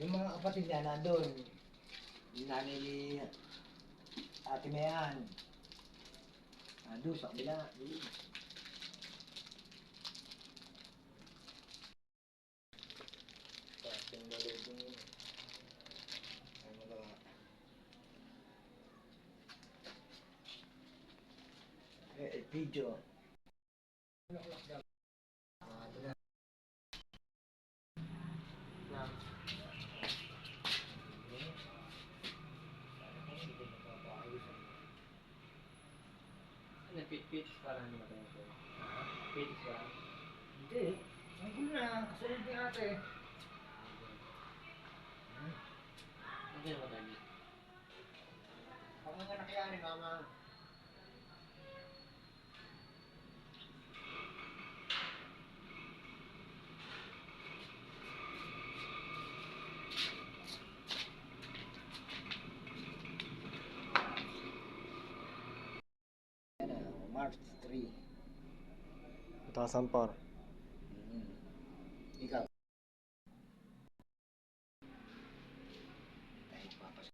Yung mga kapatid niya nandun. Yung nanay ni Ate Mayan. Nandun sa kabila. Yung malutong yun. Ay magawa. Video. Ito na. Pit parang ano ba ito? Pit parang? Hindi. Ang gulo na. Kasunod ni ate. Ano ba tayo? Ang mga anak yan ni mama. March 3. 2004. Ikaw. Tayo papas.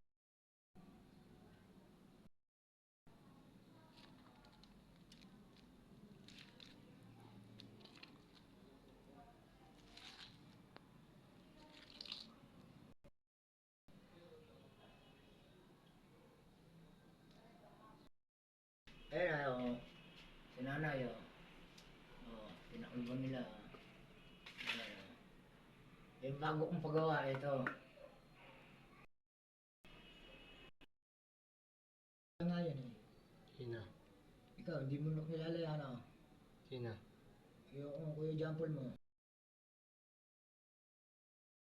Eh, si nanay, pinakulban nila. Yung bago kong paggawa, ito. Nga yan eh. Sino? Ikaw, hindi mo kilala yan ah. Sino? Yung Kuya Jampol mo.